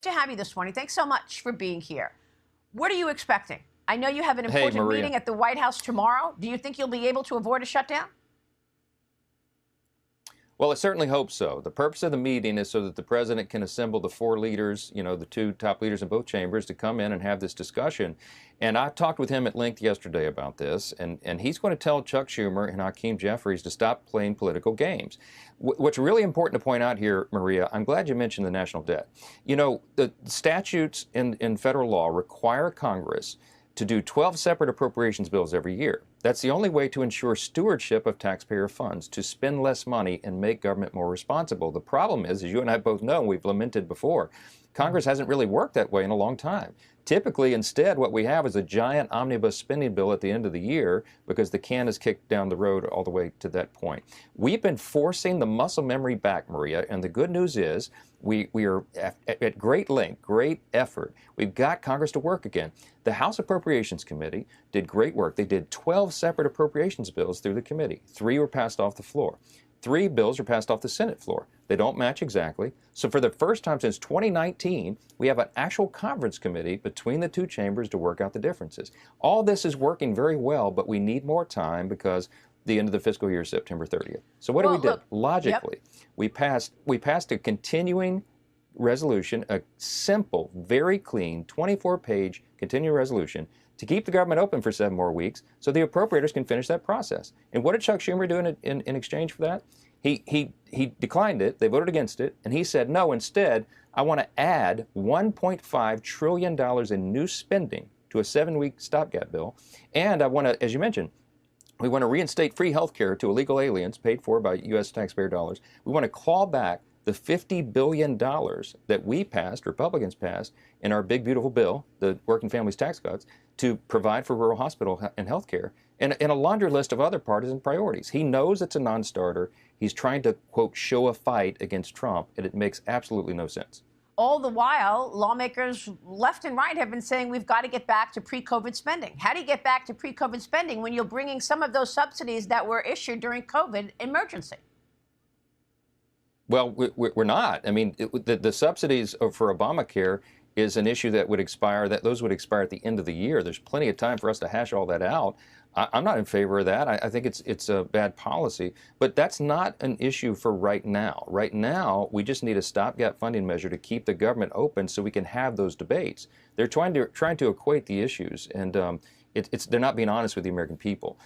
To have you this morning. Thanks so much for being here. What are you expecting? I know you have an Hey, important Maria. meeting at the White House tomorrow. Do you think you'll be able to avoid a shutdown? Well, I certainly hope so. The purpose of the meeting is so that the president can assemble the four leaders, the two top leaders in both chambers, to come in and have this discussion. And I talked with him at length yesterday about this, and he's going to tell Chuck Schumer and Hakeem Jeffries to stop playing political games. What's really important to point out here, Maria, I'm glad you mentioned the national debt. The statutes in federal law require Congress to do 12 separate appropriations bills every year. That's the only way to ensure stewardship of taxpayer funds, to spend less money and make government more responsible. The problem is, as you and I both know, and we've lamented before, Congress hasn't really worked that way in a long time. Typically, instead, what we have is a giant omnibus spending bill at the end of the year because the can is kicked down the road all the way to that point. We've been forcing the muscle memory back, Maria, and the good news is we are at great length, great effort. We've got Congress to work again. The House Appropriations Committee did great work. They did 12 separate appropriations bills through the committee. 3 were passed off the floor. 3 bills are passed off the Senate floor. They don't match exactly. So for the first time since 2019, we have an actual conference committee between the two chambers to work out the differences. All this is working very well, but we need more time because the end of the fiscal year is September 30th. So what do we do? Look, Logically, we passed a continuing resolution, a simple, very clean, 24-page continuing resolution to keep the government open for 7 more weeks so the appropriators can finish that process. And what did Chuck Schumer do in exchange for that? He declined it. They voted against it. And he said, no, instead, I want to add $1.5 trillion in new spending to a 7-week stopgap bill. And I want to, as you mentioned, we want to reinstate free health care to illegal aliens paid for by U.S. taxpayer dollars. We want to claw back the $50 billion that we passed, Republicans passed, in our big, beautiful bill, the Working Families Tax Cuts, to provide for rural hospital and health care, and a laundry list of other partisan priorities. He knows it's a non-starter. He's trying to, quote, show a fight against Trump, and it makes absolutely no sense. All the while, lawmakers left and right have been saying we've got to get back to pre-COVID spending. How do you get back to pre-COVID spending when you're bringing some of those subsidies that were issued during COVID emergency? Well, we're not. I mean, the subsidies for Obamacare is an issue that would expire, that those would expire at the end of the year. There's plenty of time for us to hash all that out. I'm not in favor of that. I think it's a bad policy. But that's not an issue for right now. Right now, we just need a stopgap funding measure to keep the government open so we can have those debates. They're trying to equate the issues, and they're not being honest with the American people.